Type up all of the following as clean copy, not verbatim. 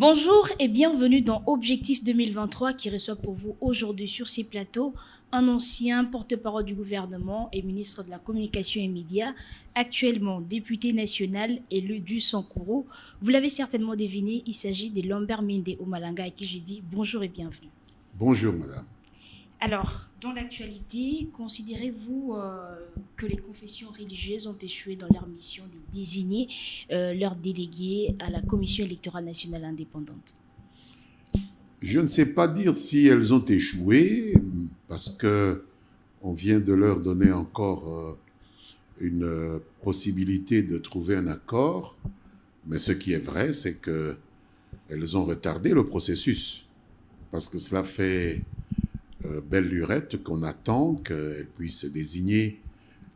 Bonjour et bienvenue dans Objectif 2023 qui reçoit pour vous aujourd'hui sur ces plateaux un ancien porte-parole du gouvernement et ministre de la Communication et Médias, actuellement député national élu du Sankuru. Vous l'avez certainement deviné, il s'agit de Lambert Mende Omalanga à qui je dis bonjour et bienvenue. Bonjour madame. Alors, dans l'actualité, considérez-vous que les confessions religieuses ont échoué dans leur mission de désigner leurs délégués à la Commission électorale nationale indépendante? Je ne sais pas dire si elles ont échoué, parce qu'on vient de leur donner encore une possibilité de trouver un accord, mais ce qui est vrai, c'est qu'elles ont retardé le processus, parce que cela fait belle lurette qu'on attend qu'elles puissent désigner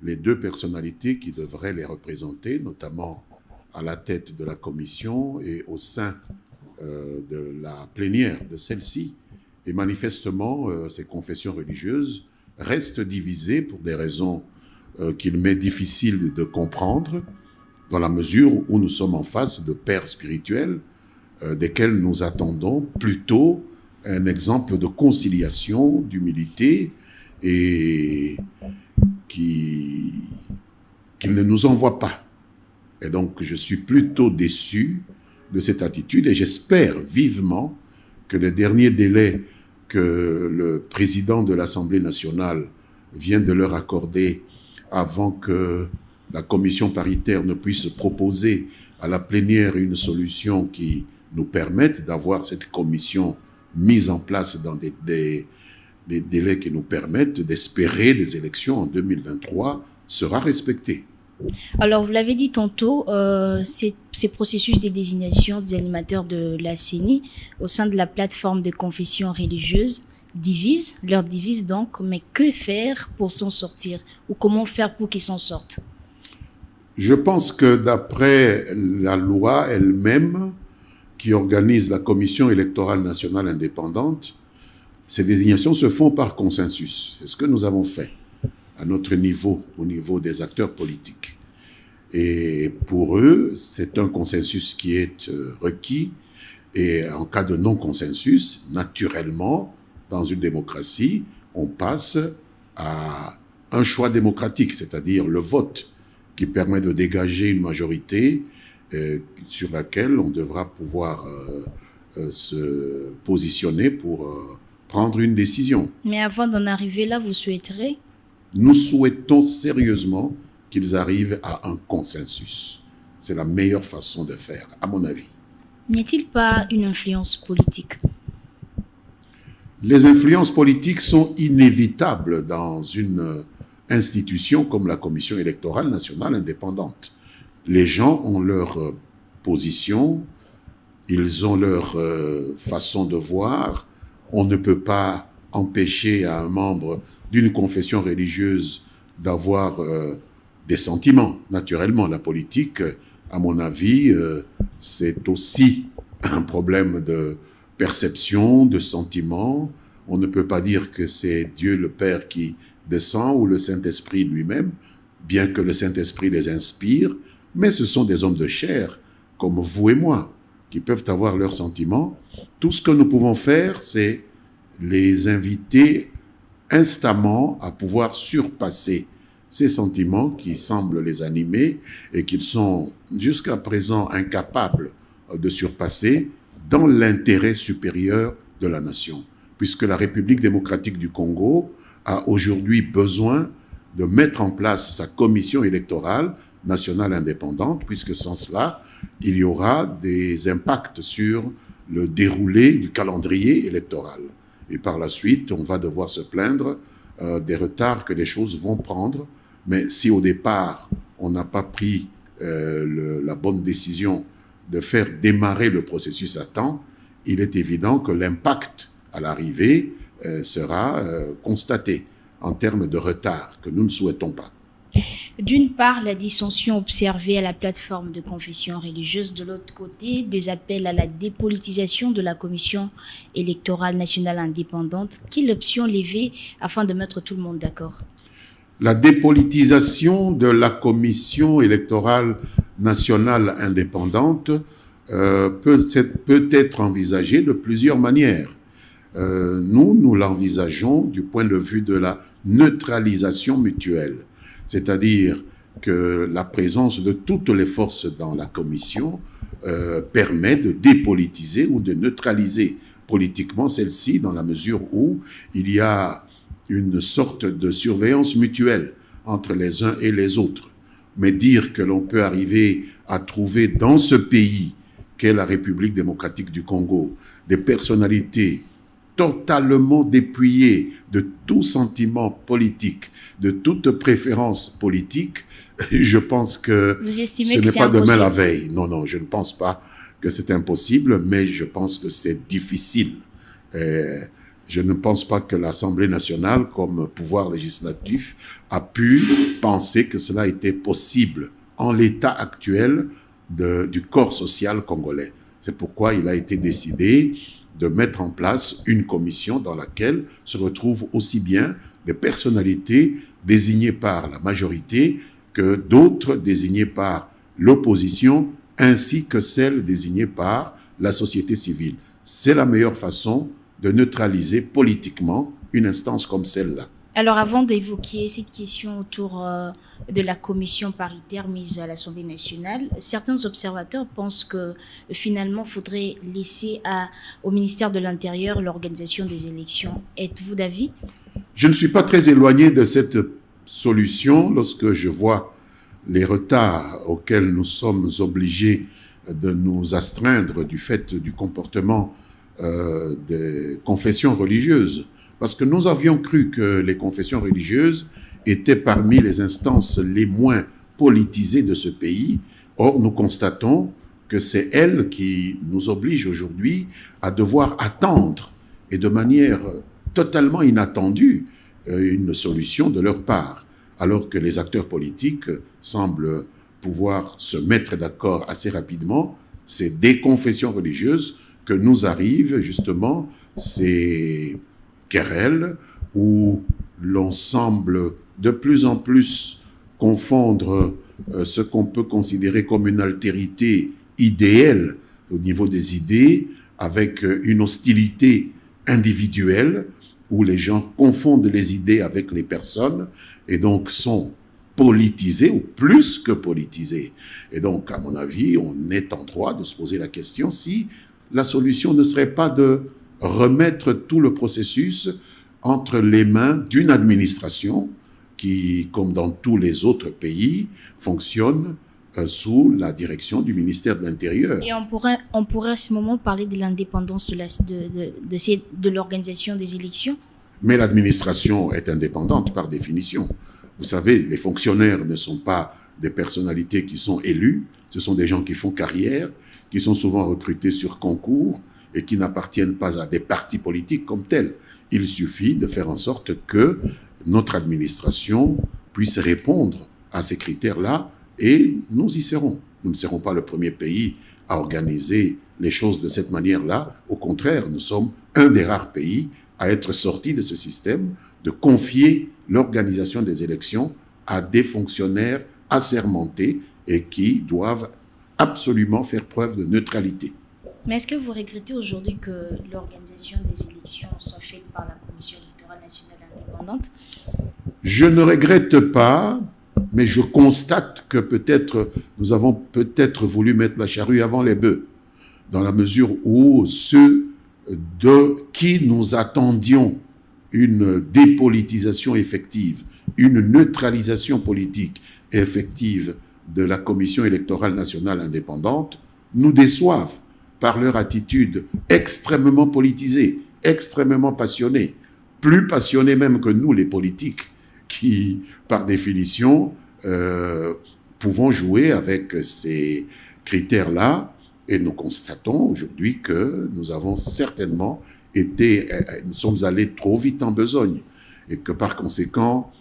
les deux personnalités qui devraient les représenter, notamment à la tête de la commission et au sein de la plénière de celle-ci. Et manifestement, ces confessions religieuses restent divisées pour des raisons qu'il m'est difficile de comprendre, dans la mesure où nous sommes en face de pères spirituels desquels nous attendons plutôt un exemple de conciliation, d'humilité, et qu'ils ne nous envoient pas. Et donc, je suis plutôt déçu de cette attitude et j'espère vivement que le dernier délai que le président de l'Assemblée nationale vient de leur accorder avant que la commission paritaire ne puisse proposer à la plénière une solution qui nous permette d'avoir cette commission mise en place dans des délais qui nous permettent d'espérer des élections en 2023 sera respecté. Alors, vous l'avez dit tantôt, ces processus de désignation des animateurs de la CENI au sein de la plateforme de confession religieuse leur divisent donc, mais que faire pour s'en sortir? Ou comment faire pour qu'ils s'en sortent? Je pense que d'après la loi elle-même, qui organise la Commission électorale nationale indépendante, ces désignations se font par consensus. C'est ce que nous avons fait à notre niveau, au niveau des acteurs politiques. Et pour eux, c'est un consensus qui est requis. Et en cas de non-consensus, naturellement, dans une démocratie, on passe à un choix démocratique, c'est-à-dire le vote, qui permet de dégager une majorité sur laquelle on devra pouvoir se positionner pour prendre une décision. Mais avant d'en arriver là, vous souhaiterez? Nous souhaitons sérieusement qu'ils arrivent à un consensus. C'est la meilleure façon de faire, à mon avis. N'y a-t-il pas une influence politique? Les influences politiques sont inévitables dans une institution comme la Commission électorale nationale indépendante. Les gens ont leur position, ils ont leur façon de voir. On ne peut pas empêcher à un membre d'une confession religieuse d'avoir des sentiments. Naturellement, la politique, à mon avis, c'est aussi un problème de perception, de sentiments. On ne peut pas dire que c'est Dieu le Père qui descend ou le Saint-Esprit lui-même, bien que le Saint-Esprit les inspire. Mais ce sont des hommes de chair, comme vous et moi, qui peuvent avoir leurs sentiments. Tout ce que nous pouvons faire, c'est les inviter instamment à pouvoir surpasser ces sentiments qui semblent les animer et qu'ils sont jusqu'à présent incapables de surpasser dans l'intérêt supérieur de la nation. Puisque la République démocratique du Congo a aujourd'hui besoin de mettre en place sa commission électorale nationale indépendante, puisque sans cela, il y aura des impacts sur le déroulé du calendrier électoral. Et par la suite, on va devoir se plaindre des retards que les choses vont prendre. Mais si au départ, on n'a pas pris la bonne décision de faire démarrer le processus à temps, il est évident que l'impact à l'arrivée sera constaté en termes de retard que nous ne souhaitons pas. D'une part, la dissension observée à la plateforme de confession religieuse, de l'autre côté, des appels à la dépolitisation de la Commission électorale nationale indépendante. Quelle option lever afin de mettre tout le monde d'accord? La dépolitisation de la Commission électorale nationale indépendante peut être envisagée de plusieurs manières. Nous l'envisageons du point de vue de la neutralisation mutuelle, c'est-à-dire que la présence de toutes les forces dans la commission permet de dépolitiser ou de neutraliser politiquement celle-ci, dans la mesure où il y a une sorte de surveillance mutuelle entre les uns et les autres. Mais dire que l'on peut arriver à trouver dans ce pays qu'est la République démocratique du Congo des personnalités totalement dépouillées de tout sentiment politique, de toute préférence politique, je pense que ce n'est pas demain la veille. Non, non, je ne pense pas que c'est impossible, mais je pense que c'est difficile. Je ne pense pas que l'Assemblée nationale, comme pouvoir législatif, a pu penser que cela était possible en l'état actuel du corps social congolais. C'est pourquoi il a été décidé de mettre en place une commission dans laquelle se retrouvent aussi bien des personnalités désignées par la majorité que d'autres désignées par l'opposition, ainsi que celles désignées par la société civile. C'est la meilleure façon de neutraliser politiquement une instance comme celle-là. Alors, avant d'évoquer cette question autour de la commission paritaire mise à l'Assemblée nationale, certains observateurs pensent que finalement, il faudrait laisser au ministère de l'Intérieur l'organisation des élections. Êtes-vous d'avis? Je ne suis pas très éloigné de cette solution lorsque je vois les retards auxquels nous sommes obligés de nous astreindre du fait du comportement des confessions religieuses. Parce que nous avions cru que les confessions religieuses étaient parmi les instances les moins politisées de ce pays. Or, nous constatons que c'est elles qui nous obligent aujourd'hui à devoir attendre, et de manière totalement inattendue, une solution de leur part, alors que les acteurs politiques semblent pouvoir se mettre d'accord assez rapidement. C'est des confessions religieuses que nous arrivent justement ces querelles où l'on semble de plus en plus confondre ce qu'on peut considérer comme une altérité idéale au niveau des idées avec une hostilité individuelle où les gens confondent les idées avec les personnes et donc sont politisés ou plus que politisés. Et donc, à mon avis, on est en droit de se poser la question si la solution ne serait pas de remettre tout le processus entre les mains d'une administration qui, comme dans tous les autres pays, fonctionne sous la direction du ministère de l'Intérieur. Et on pourrait à ce moment parler de l'indépendance de l'organisation des élections? Mais l'administration est indépendante par définition. Vous savez, les fonctionnaires ne sont pas des personnalités qui sont élues, ce sont des gens qui font carrière, qui sont souvent recrutés sur concours et qui n'appartiennent pas à des partis politiques comme tels. Il suffit de faire en sorte que notre administration puisse répondre à ces critères-là et nous y serons. Nous ne serons pas le premier pays à organiser les choses de cette manière-là. Au contraire, nous sommes un des rares pays à être sortis de ce système, de confier l'organisation des élections à des fonctionnaires assermentés et qui doivent absolument faire preuve de neutralité. Mais est-ce que vous regrettez aujourd'hui que l'organisation des élections soit faite par la Commission électorale nationale indépendante? Je ne regrette pas, mais je constate que peut-être nous avons peut-être voulu mettre la charrue avant les bœufs, dans la mesure où ceux de qui nous attendions une dépolitisation effective, une neutralisation politique effective de la Commission électorale nationale indépendante, nous déçoivent par leur attitude extrêmement politisée, extrêmement passionnée, plus passionnée même que nous, les politiques, qui, par définition, pouvons jouer avec ces critères-là. Et nous constatons aujourd'hui que nous avons certainement nous sommes allés trop vite en besogne. Et que par conséquent,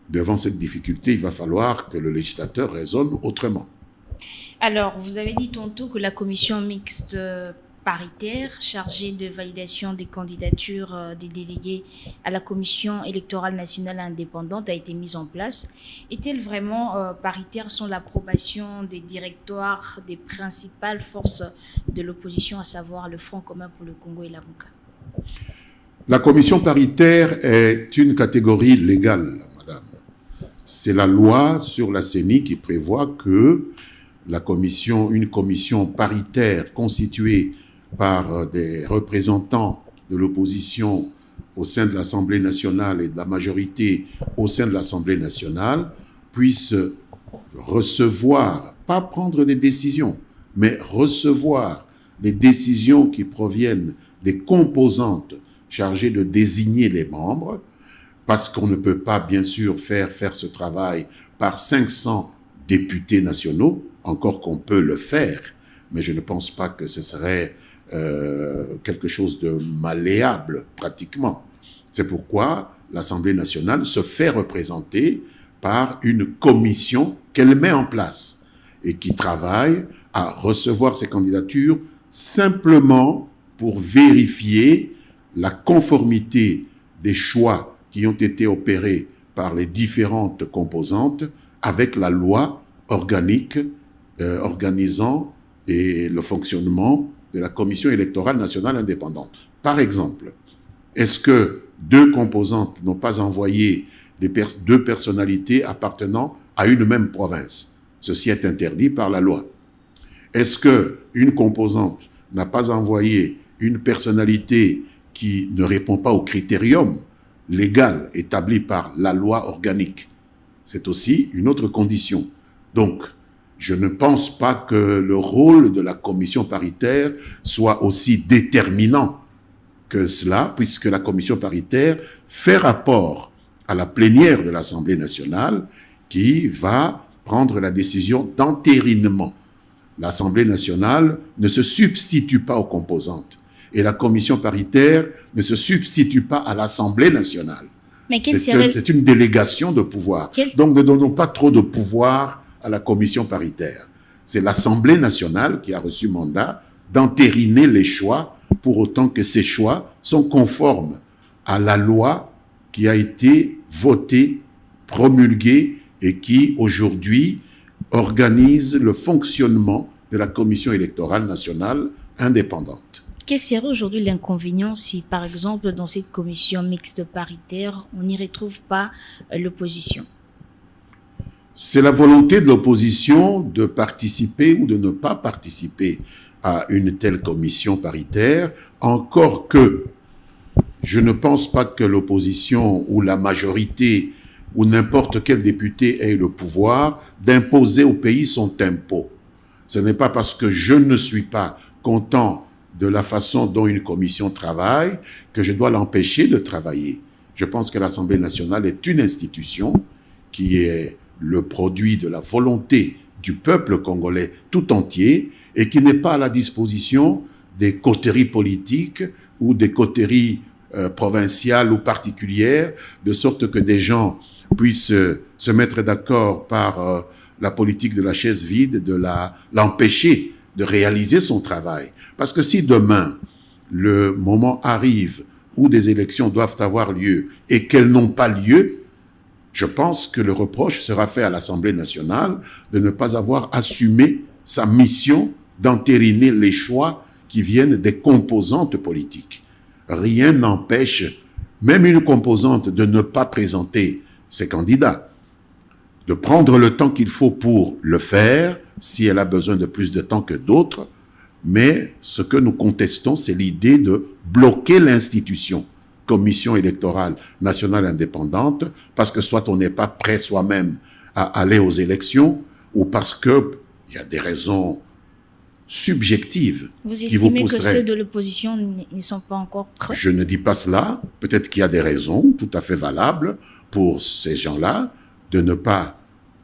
devant cette difficulté, il va falloir que le législateur raisonne autrement. Alors, vous avez dit tantôt que la commission mixte paritaire chargée de validation des candidatures des délégués à la Commission électorale nationale indépendante a été mise en place. Est-elle vraiment paritaire sans l'approbation des directoires des principales forces de l'opposition, à savoir le Front commun pour le Congo et l'AMUCA? La commission paritaire est une catégorie légale, madame. C'est la loi sur la CENI qui prévoit que une commission paritaire constituée par des représentants de l'opposition au sein de l'Assemblée nationale et de la majorité au sein de l'Assemblée nationale puisse recevoir, pas prendre des décisions, mais recevoir les décisions qui proviennent des composantes chargées de désigner les membres, parce qu'on ne peut pas, bien sûr, faire ce travail par 500 députés nationaux, encore qu'on peut le faire, mais je ne pense pas que ce serait quelque chose de malléable, pratiquement. C'est pourquoi l'Assemblée nationale se fait représenter par une commission qu'elle met en place et qui travaille à recevoir ces candidatures simplement pour vérifier la conformité des choix qui ont été opérés par les différentes composantes avec la loi organique organisant et le fonctionnement de la Commission électorale nationale indépendante. Par exemple, est-ce que deux composantes n'ont pas envoyé deux personnalités appartenant à une même province? Ceci est interdit par la loi. Est-ce qu'une composante n'a pas envoyé une personnalité qui ne répond pas au critérium légal établi par la loi organique? C'est aussi une autre condition. Donc, je ne pense pas que le rôle de la commission paritaire soit aussi déterminant que cela, puisque la commission paritaire fait rapport à la plénière de l'Assemblée nationale qui va prendre la décision d'entérinement. L'Assemblée nationale ne se substitue pas aux composantes et la commission paritaire ne se substitue pas à l'Assemblée nationale. C'est une délégation de pouvoir. Donc ne donnons pas trop de pouvoir à la commission paritaire. C'est l'Assemblée nationale qui a reçu mandat d'entériner les choix pour autant que ces choix sont conformes à la loi qui a été votée, promulguée et qui aujourd'hui organise le fonctionnement de la Commission électorale nationale indépendante. Quel serait aujourd'hui l'inconvénient si, par exemple, dans cette commission mixte paritaire, on n'y retrouve pas l'opposition? C'est la volonté de l'opposition de participer ou de ne pas participer à une telle commission paritaire, encore que je ne pense pas que l'opposition ou la majorité ou n'importe quel député ait le pouvoir d'imposer au pays son tempo. Ce n'est pas parce que je ne suis pas content de la façon dont une commission travaille que je dois l'empêcher de travailler. Je pense que l'Assemblée nationale est une institution qui est le produit de la volonté du peuple congolais tout entier et qui n'est pas à la disposition des coteries politiques ou des coteries provinciales ou particulières, de sorte que des gens puissent se mettre d'accord par la politique de la chaise vide, de l'empêcher de réaliser son travail. Parce que si demain, le moment arrive où des élections doivent avoir lieu et qu'elles n'ont pas lieu, je pense que le reproche sera fait à l'Assemblée nationale de ne pas avoir assumé sa mission d'entériner les choix qui viennent des composantes politiques. Rien n'empêche même une composante de ne pas présenter ses candidats, de prendre le temps qu'il faut pour le faire, si elle a besoin de plus de temps que d'autres, mais ce que nous contestons, c'est l'idée de bloquer l'institution Commission électorale nationale indépendante, parce que soit on n'est pas prêt soi-même à aller aux élections, ou parce qu'il y a des raisons subjectives. Vous estimez que ceux de l'opposition n'y sont pas encore prêts? Je ne dis pas cela. Peut-être qu'il y a des raisons tout à fait valables pour ces gens-là de ne pas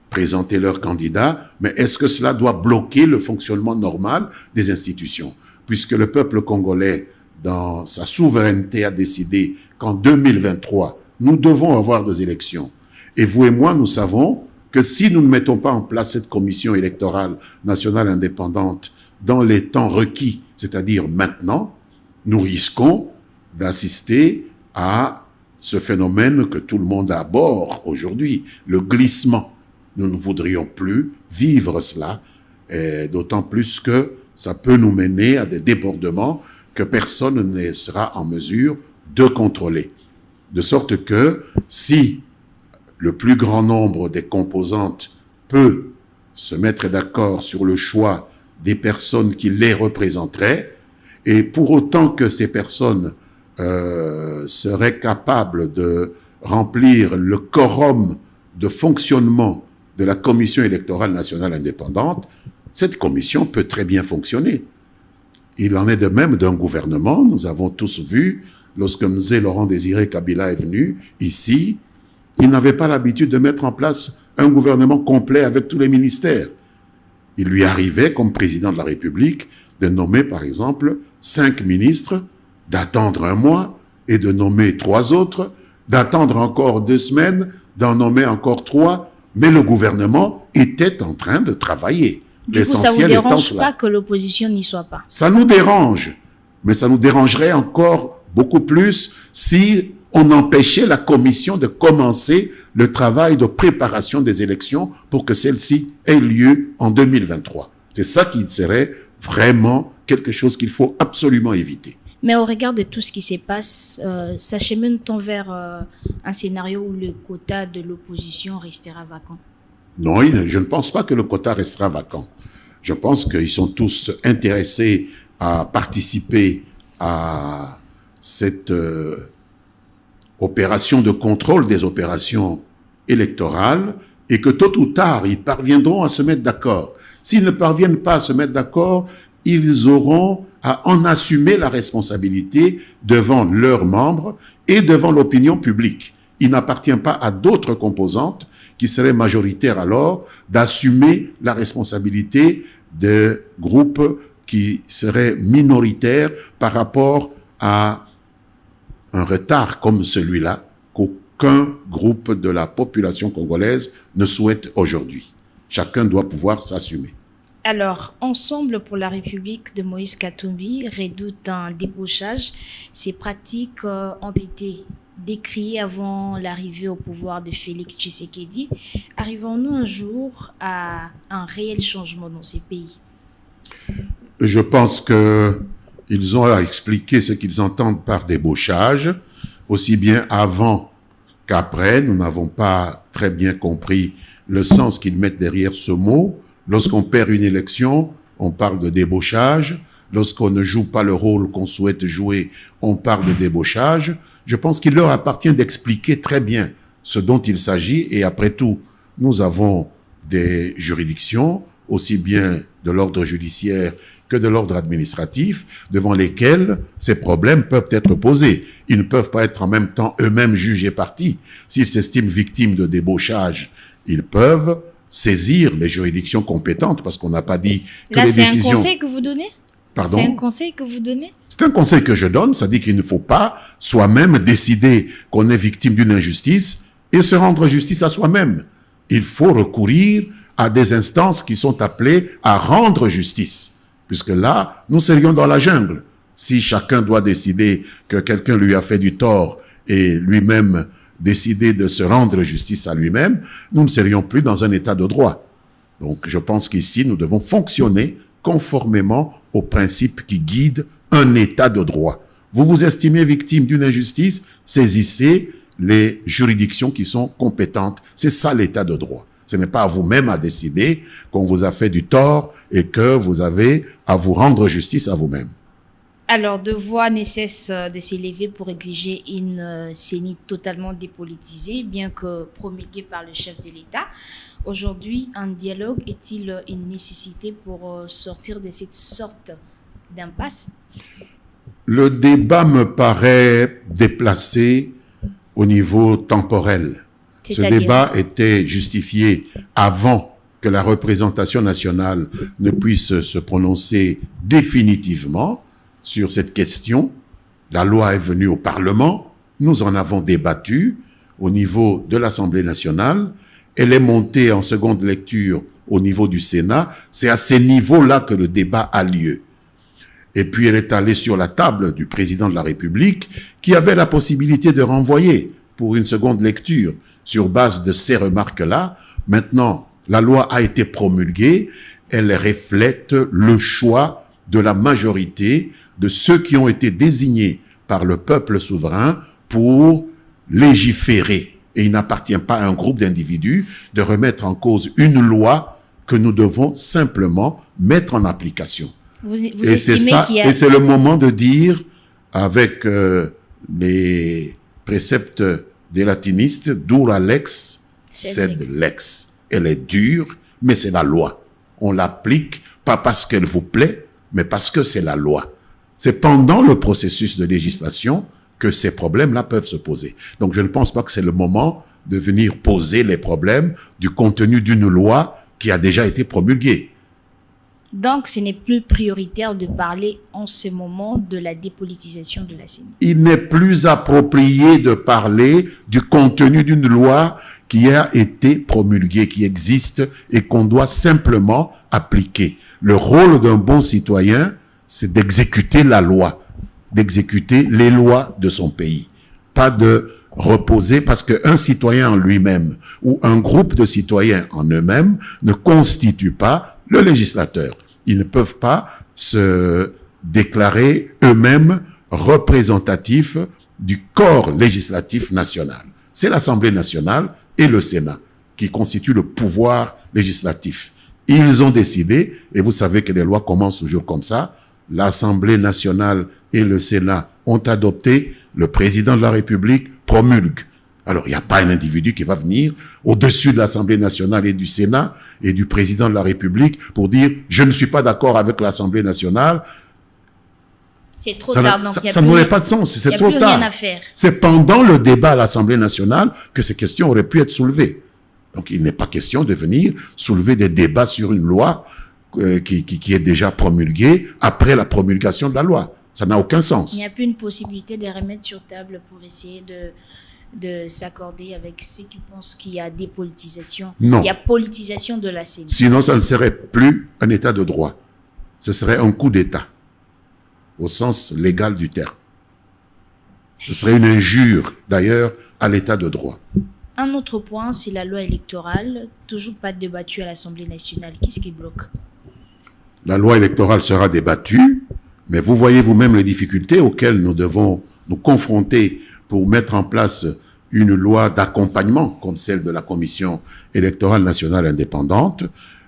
présenter leurs candidats, mais est-ce que cela doit bloquer le fonctionnement normal des institutions? Puisque le peuple congolais, dans sa souveraineté, a décidé qu'en 2023, nous devons avoir des élections. Et vous et moi, nous savons que si nous ne mettons pas en place cette commission électorale nationale indépendante dans les temps requis, c'est-à-dire maintenant, nous risquons d'assister à ce phénomène que tout le monde aborde aujourd'hui, le glissement. Nous ne voudrions plus vivre cela, d'autant plus que ça peut nous mener à des débordements que personne ne sera en mesure de contrôler. De sorte que si le plus grand nombre des composantes peut se mettre d'accord sur le choix des personnes qui les représenteraient, et pour autant que ces personnes seraient capables de remplir le quorum de fonctionnement de la Commission électorale nationale indépendante, cette commission peut très bien fonctionner. Il en est de même d'un gouvernement. Nous avons tous vu, lorsque M. Laurent-Désiré Kabila est venu ici, il n'avait pas l'habitude de mettre en place un gouvernement complet avec tous les ministères. Il lui arrivait, comme président de la République, de nommer, par exemple, 5 ministres, d'attendre un mois et de nommer 3 autres, d'attendre encore 2 semaines, d'en nommer encore 3, mais le gouvernement était en train de travailler. Du coup, ça ne vous dérange pas que l'opposition n'y soit pas? Ça nous dérange, mais ça nous dérangerait encore beaucoup plus si on empêchait la commission de commencer le travail de préparation des élections pour que celle-ci ait lieu en 2023. C'est ça qui serait vraiment quelque chose qu'il faut absolument éviter. Mais au regard de tout ce qui se passe, s'achemine-t-on vers un scénario où le quota de l'opposition restera vacant? Non, je ne pense pas que le quota restera vacant. Je pense qu'ils sont tous intéressés à participer à cette opération de contrôle des opérations électorales et que tôt ou tard, ils parviendront à se mettre d'accord. S'ils ne parviennent pas à se mettre d'accord, ils auront à en assumer la responsabilité devant leurs membres et devant l'opinion publique. Il n'appartient pas à d'autres composantes qui seraient majoritaires alors d'assumer la responsabilité de groupes qui seraient minoritaires par rapport à un retard comme celui-là qu'aucun groupe de la population congolaise ne souhaite aujourd'hui. Chacun doit pouvoir s'assumer. Alors, Ensemble pour la République de Moïse Katumbi redoute un débauchage. Ces pratiques ont été décriées avant l'arrivée au pouvoir de Félix Tshisekedi. Arrivons-nous un jour à un réel changement dans ces pays? Je pense qu'ils ont à expliquer ce qu'ils entendent par débauchage, aussi bien avant qu'après. Nous n'avons pas très bien compris le sens qu'ils mettent derrière ce mot. Lorsqu'on perd une élection, on parle de débauchage. Lorsqu'on ne joue pas le rôle qu'on souhaite jouer, on parle de débauchage. Je pense qu'il leur appartient d'expliquer très bien ce dont il s'agit. Et après tout, nous avons des juridictions, aussi bien de l'ordre judiciaire que de l'ordre administratif, devant lesquels ces problèmes peuvent être posés. Ils ne peuvent pas être en même temps eux-mêmes juges et partis. S'ils s'estiment victimes de débauchage, ils peuvent saisir les juridictions compétentes, parce qu'on n'a pas dit que là, les décisions... Là, c'est un conseil que vous donnez? Pardon? C'est un conseil que vous donnez? C'est un conseil que je donne, ça dit qu'il ne faut pas soi-même décider qu'on est victime d'une injustice et se rendre justice à soi-même. Il faut recourir à des instances qui sont appelées à rendre justice, puisque là, nous serions dans la jungle. Si chacun doit décider que quelqu'un lui a fait du tort et lui-même décider de se rendre justice à lui-même, nous ne serions plus dans un état de droit. Donc, je pense qu'ici, nous devons fonctionner conformément aux principes qui guident un état de droit. Vous vous estimez victime d'une injustice, saisissez les juridictions qui sont compétentes. C'est ça l'état de droit. Ce n'est pas à vous-même à décider qu'on vous a fait du tort et que vous avez à vous rendre justice à vous-même. Alors, deux voix ne cessent de s'élever pour exiger une CENI totalement dépolitisée, bien que promulguée par le chef de l'État. Aujourd'hui, un dialogue est-il une nécessité pour sortir de cette sorte d'impasse? Le débat me paraît déplacé au niveau temporel. Ce débat était justifié avant que la représentation nationale ne puisse se prononcer définitivement sur cette question. La loi est venue au Parlement, nous en avons débattu au niveau de l'Assemblée nationale elle est montée en seconde lecture au niveau du Sénat. C'est à ces niveaux-là que le débat a lieu. Et puis elle est allée sur la table du président de la République qui avait la possibilité de renvoyer pour une seconde lecture sur base de ces remarques-là. Maintenant, la loi a été promulguée. Elle reflète le choix de la majorité de ceux qui ont été désignés par le peuple souverain pour légiférer. Et il n'appartient pas à un groupe d'individus de remettre en cause une loi que nous devons simplement mettre en application. Vous Et c'est ça, et c'est le moment de dire, avec les préceptes des latinistes, dura lex, sed lex. Elle est dure, mais c'est la loi. On l'applique, pas parce qu'elle vous plaît, mais parce que c'est la loi. C'est pendant le processus de législation que ces problèmes-là peuvent se poser. Donc je ne pense pas que c'est le moment de venir poser les problèmes du contenu d'une loi qui a déjà été promulguée. Donc, ce n'est plus prioritaire de parler en ce moment de la dépolitisation de la CENI. Il n'est plus approprié de parler du contenu d'une loi qui a été promulguée, qui existe et qu'on doit simplement appliquer. Le rôle d'un bon citoyen, c'est d'exécuter la loi, d'exécuter les lois de son pays. Pas de reposer, parce qu'un citoyen en lui-même ou un groupe de citoyens en eux-mêmes ne constitue pas le législateur. Ils ne peuvent pas se déclarer eux-mêmes représentatifs du corps législatif national. C'est l'Assemblée nationale et le Sénat qui constituent le pouvoir législatif. Ils ont décidé, et vous savez que les lois commencent toujours comme ça, l'Assemblée nationale et le Sénat ont adopté, le président de la République promulgue. Alors, il n'y a pas un individu qui va venir au-dessus de l'Assemblée nationale et du Sénat et du président de la République pour dire « je ne suis pas d'accord avec l'Assemblée nationale ». C'est trop tard. Donc ça n'aurait pas de sens, c'est trop tard. C'est pendant le débat à l'Assemblée nationale que ces questions auraient pu être soulevées. Donc, il n'est pas question de venir soulever des débats sur une loi qui est déjà promulguée après la promulgation de la loi. Ça n'a aucun sens. Il n'y a plus une possibilité de remettre sur table pour essayer de s'accorder avec ceux qui pensent qu'il y a dépolitisation. Non. Il y a politisation de la CENI. Sinon, ça ne serait plus un état de droit. Ce serait un coup d'État, au sens légal du terme. Ce serait une injure, d'ailleurs, à l'état de droit. Un autre point, c'est la loi électorale, toujours pas débattue à l'Assemblée nationale. Qu'est-ce qui bloque? La loi électorale sera débattue, mais vous voyez vous-même les difficultés auxquelles nous devons nous confronter pour mettre en place une loi d'accompagnement comme celle de la Commission électorale nationale indépendante.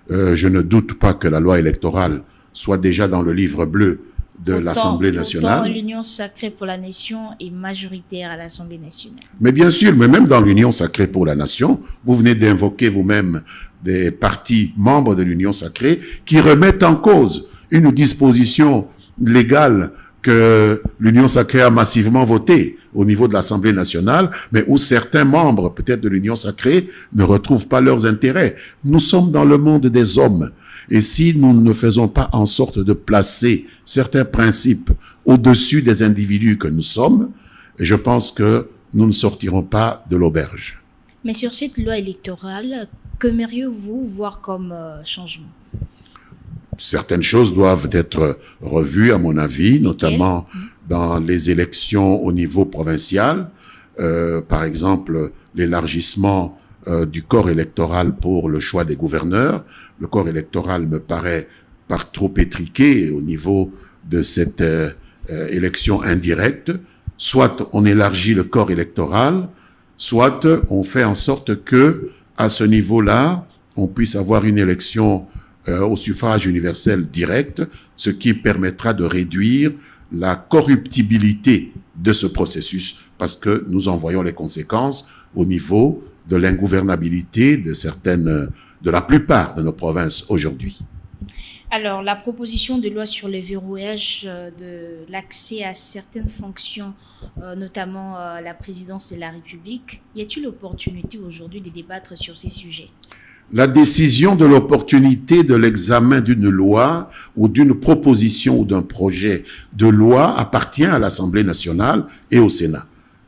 Je ne doute pas que la loi électorale soit déjà dans le livre bleu de l'Assemblée nationale. Pourtant, l'Union sacrée pour la nation est majoritaire à l'Assemblée nationale. Mais bien sûr, mais même dans l'Union sacrée pour la nation, vous venez d'invoquer vous-même des partis membres de l'Union sacrée qui remettent en cause une disposition légale que l'Union sacrée a massivement votée au niveau de l'Assemblée nationale, mais où certains membres, peut-être de l'Union sacrée, ne retrouvent pas leurs intérêts. Nous sommes dans le monde des hommes. Et si nous ne faisons pas en sorte de placer certains principes au-dessus des individus que nous sommes, je pense que nous ne sortirons pas de l'auberge. Mais sur cette loi électorale, qu'aimeriez-vous voir comme changement? Certaines choses doivent être revues, à mon avis, notamment dans les élections au niveau provincial. Par exemple, l'élargissement du corps électoral pour le choix des gouverneurs. Le corps électoral me paraît par trop étriqué au niveau de cette élection indirecte. Soit on élargit le corps électoral, soit on fait en sorte que, à ce niveau-là, on puisse avoir une élection au suffrage universel direct, ce qui permettra de réduire la corruptibilité de ce processus, parce que nous en voyons les conséquences au niveau de l'ingouvernabilité de la plupart de nos provinces aujourd'hui. Alors, la proposition de loi sur le verrouillage de l'accès à certaines fonctions, notamment la présidence de la République, y a-t-il l'opportunité aujourd'hui de débattre sur ces sujets? La décision de l'opportunité de l'examen d'une loi ou d'une proposition ou d'un projet de loi appartient à l'Assemblée nationale et au Sénat.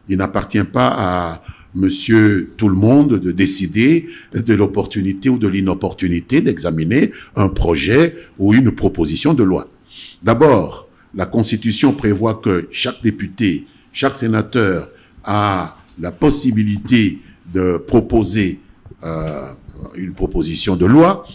Il n'appartient pas à monsieur tout le monde de décider de l'opportunité ou de l'inopportunité d'examiner un projet ou une proposition de loi. D'abord, la Constitution prévoit que chaque député, chaque sénateur a la possibilité de proposer une proposition de loi,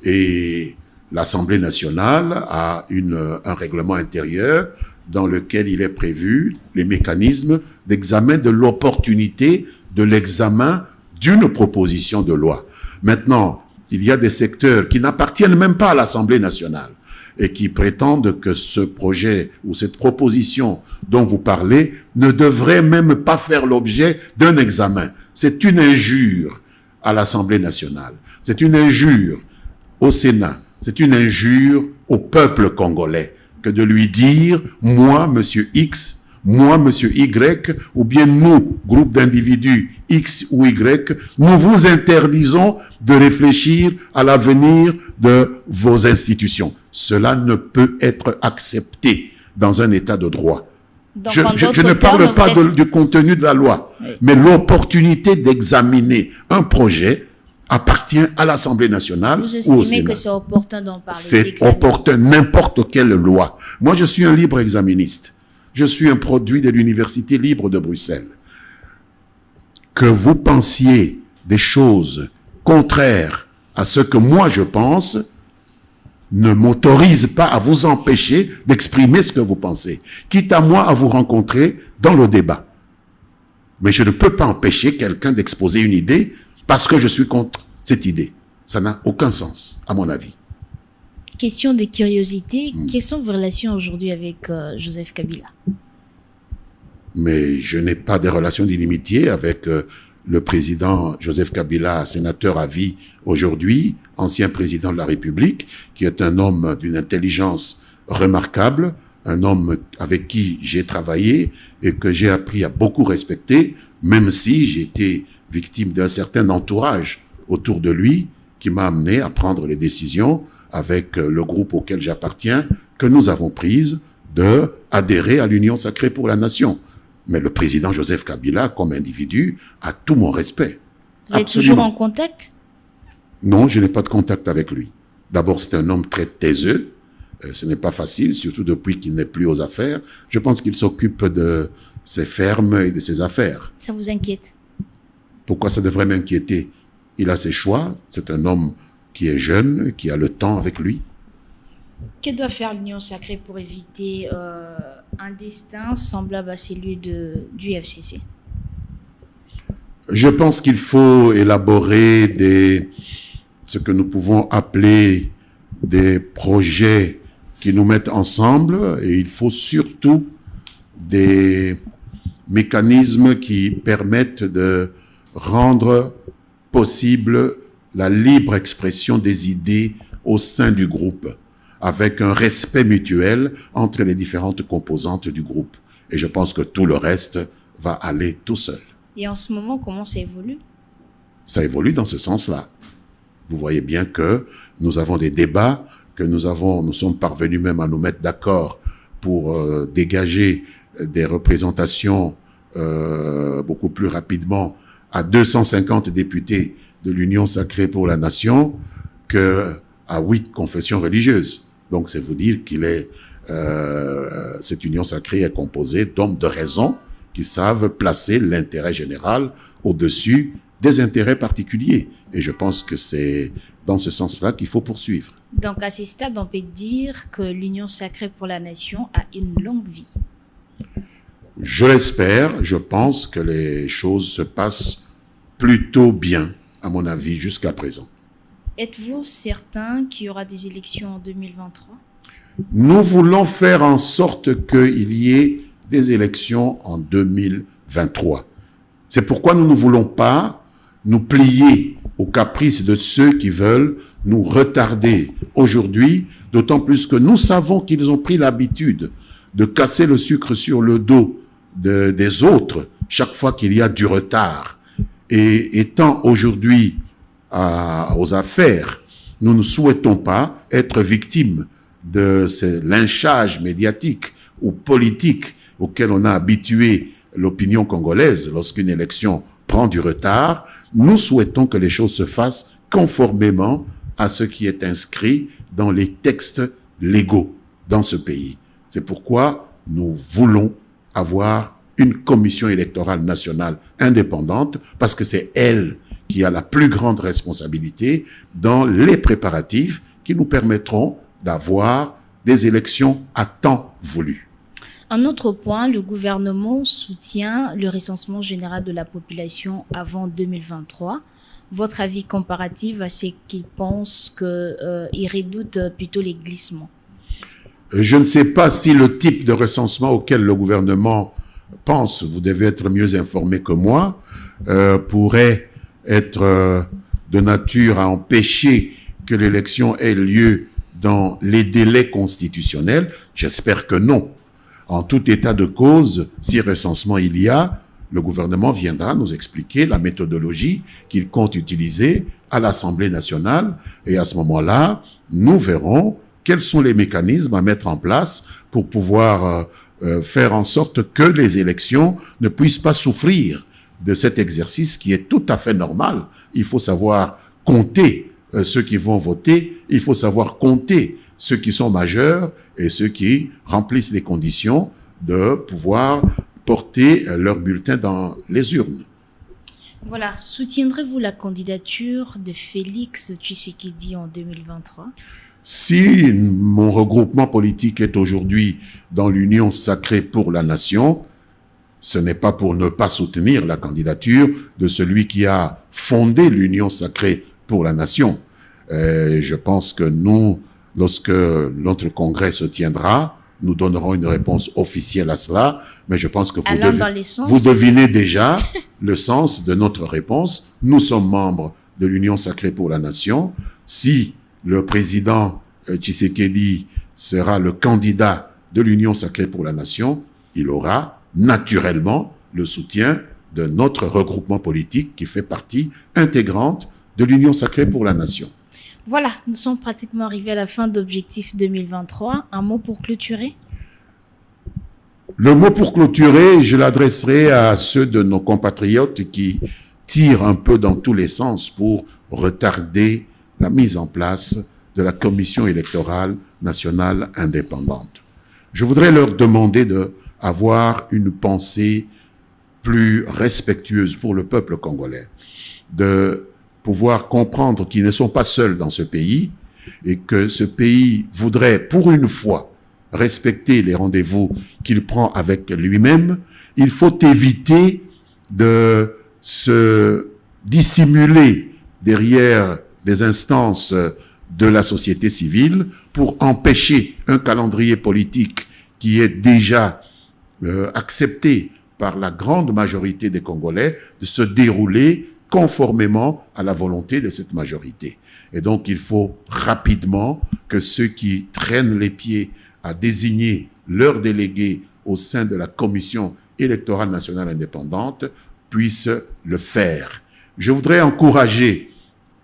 et l'Assemblée nationale a un règlement intérieur dans lequel il est prévu les mécanismes d'examen de l'opportunité de l'examen d'une proposition de loi. Maintenant, il y a des secteurs qui n'appartiennent même pas à l'Assemblée nationale et qui prétendent que ce projet ou cette proposition dont vous parlez ne devrait même pas faire l'objet d'un examen. C'est une injure à l'Assemblée nationale. C'est une injure au Sénat. C'est une injure au peuple congolais que de lui dire, moi, monsieur X, moi, monsieur Y, ou bien nous, groupe d'individus X ou Y, nous vous interdisons de réfléchir à l'avenir de vos institutions. Cela ne peut être accepté dans un état de droit. Je ne parle pas du contenu de la loi, oui, mais l'opportunité d'examiner un projet appartient à l'Assemblée nationale ou au Sénat. Vous estimez que c'est opportun d'en parler? C'est opportun, n'importe quelle loi. Moi, je suis un libre exaministe. Je suis un produit de l'Université libre de Bruxelles. Que vous pensiez des choses contraires à ce que moi je pense ne m'autorise pas à vous empêcher d'exprimer ce que vous pensez. Quitte à moi à vous rencontrer dans le débat. Mais je ne peux pas empêcher quelqu'un d'exposer une idée parce que je suis contre cette idée. Ça n'a aucun sens, à mon avis. Question de curiosité, quelles sont vos relations aujourd'hui avec Joseph Kabila? Mais je n'ai pas de relations d'inimitié avec le président Joseph Kabila, sénateur à vie aujourd'hui, ancien président de la République, qui est un homme d'une intelligence remarquable, un homme avec qui j'ai travaillé et que j'ai appris à beaucoup respecter, même si j'ai été victime d'un certain entourage autour de lui qui m'a amené à prendre les décisions avec le groupe auquel j'appartiens, que nous avons prise d'adhérer à l'Union sacrée pour la nation. Mais le président Joseph Kabila, comme individu, a tout mon respect. Vous êtes toujours en contact? Non, je n'ai pas de contact avec lui. D'abord, c'est un homme très taiseux. Ce n'est pas facile, surtout depuis qu'il n'est plus aux affaires. Je pense qu'il s'occupe de ses fermes et de ses affaires. Ça vous inquiète? Pourquoi ça devrait m'inquiéter? Il a ses choix. C'est un homme qui est jeune, qui a le temps avec lui. Que doit faire l'Union sacrée pour éviter un destin semblable à celui du FCC? Je pense qu'il faut élaborer ce que nous pouvons appeler des projets qui nous mettent ensemble, et il faut surtout des mécanismes qui permettent de rendre possible la libre expression des idées au sein du groupe, avec un respect mutuel entre les différentes composantes du groupe. Et je pense que tout le reste va aller tout seul. Et en ce moment, comment ça évolue? Ça évolue dans ce sens-là. Vous voyez bien que nous avons des débats, que nous sommes parvenus même à nous mettre d'accord pour dégager des représentations beaucoup plus rapidement à 250 députés de l'Union sacrée pour la nation qu'à 8 confessions religieuses. Donc, c'est vous dire cette union sacrée est composée d'hommes de raison qui savent placer l'intérêt général au-dessus des intérêts particuliers. Et je pense que c'est dans ce sens-là qu'il faut poursuivre. Donc, à ce stade, on peut dire que l'Union sacrée pour la nation a une longue vie. Je l'espère. Je pense que les choses se passent plutôt bien, à mon avis, jusqu'à présent. Êtes-vous certain qu'il y aura des élections en 2023? Nous voulons faire en sorte qu'il y ait des élections en 2023. C'est pourquoi nous ne voulons pas nous plier aux caprices de ceux qui veulent nous retarder aujourd'hui, d'autant plus que nous savons qu'ils ont pris l'habitude de casser le sucre sur le dos des autres chaque fois qu'il y a du retard. Et étant aujourd'hui aux affaires, nous ne souhaitons pas être victimes de ce lynchage médiatique ou politique auquel on a habitué l'opinion congolaise lorsqu'une élection prend du retard. Nous souhaitons que les choses se fassent conformément à ce qui est inscrit dans les textes légaux dans ce pays. C'est pourquoi nous voulons avoir une commission électorale nationale indépendante, parce que c'est elle qui a la plus grande responsabilité dans les préparatifs qui nous permettront d'avoir des élections à temps voulu. Un autre point, le gouvernement soutient le recensement général de la population avant 2023. Votre avis comparatif à ceux qui pensent qu'ils redoutent plutôt les glissements? Je ne sais pas si le type de recensement auquel le gouvernement pense, vous devez être mieux informé que moi, pourrait être de nature à empêcher que l'élection ait lieu dans les délais constitutionnels. J'espère que non. En tout état de cause, si recensement il y a, le gouvernement viendra nous expliquer la méthodologie qu'il compte utiliser à l'Assemblée nationale, et à ce moment-là, nous verrons quels sont les mécanismes à mettre en place pour pouvoir faire en sorte que les élections ne puissent pas souffrir de cet exercice qui est tout à fait normal. Il faut savoir compter ceux qui vont voter, il faut savoir compter ceux qui sont majeurs et ceux qui remplissent les conditions de pouvoir porter leur bulletin dans les urnes. Voilà, soutiendrez-vous la candidature de Félix Tshisekedi en 2023? Si mon regroupement politique est aujourd'hui dans l'Union sacrée pour la nation, ce n'est pas pour ne pas soutenir la candidature de celui qui a fondé l'Union sacrée pour la nation. Je pense que nous, lorsque notre congrès se tiendra, nous donnerons une réponse officielle à cela, mais je pense que vous devinez déjà le sens de notre réponse. Nous sommes membres de l'Union sacrée pour la nation. Si le président Tshisekedi sera le candidat de l'Union sacrée pour la nation, il aura naturellement le soutien de notre regroupement politique qui fait partie intégrante de l'Union sacrée pour la nation. Voilà, nous sommes pratiquement arrivés à la fin d'Objectif 2023. Un mot pour clôturer? Le mot pour clôturer, je l'adresserai à ceux de nos compatriotes qui tirent un peu dans tous les sens pour retarder la mise en place de la Commission électorale nationale indépendante. Je voudrais leur demander d'avoir une pensée plus respectueuse pour le peuple congolais, de pouvoir comprendre qu'ils ne sont pas seuls dans ce pays et que ce pays voudrait pour une fois respecter les rendez-vous qu'il prend avec lui-même. Il faut éviter de se dissimuler derrière des instances de la société civile pour empêcher un calendrier politique qui est déjà accepté par la grande majorité des Congolais de se dérouler conformément à la volonté de cette majorité. Et donc, il faut rapidement que ceux qui traînent les pieds à désigner leurs délégués au sein de la Commission électorale nationale indépendante puissent le faire. Je voudrais encourager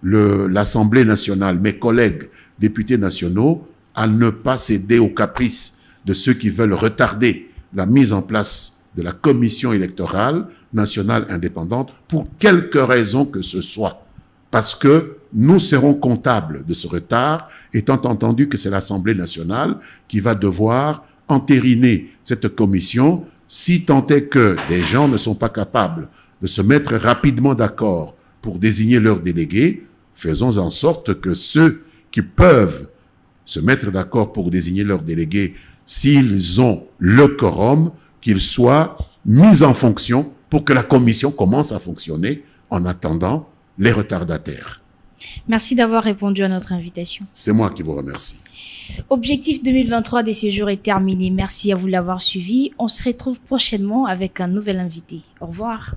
l'Assemblée nationale, mes collègues députés nationaux, à ne pas céder aux caprices de ceux qui veulent retarder la mise en place de la Commission électorale nationale indépendante pour quelque raison que ce soit. Parce que nous serons comptables de ce retard, étant entendu que c'est l'Assemblée nationale qui va devoir entériner cette commission, si tant est que des gens ne sont pas capables de se mettre rapidement d'accord pour désigner leurs délégués. Faisons en sorte que ceux qui peuvent se mettre d'accord pour désigner leurs délégués, s'ils ont le quorum, qu'ils soient mis en fonction pour que la commission commence à fonctionner en attendant les retardataires. Merci d'avoir répondu à notre invitation. C'est moi qui vous remercie. Objectif 2023 des séjours est terminé. Merci à vous de l'avoir suivi. On se retrouve prochainement avec un nouvel invité. Au revoir.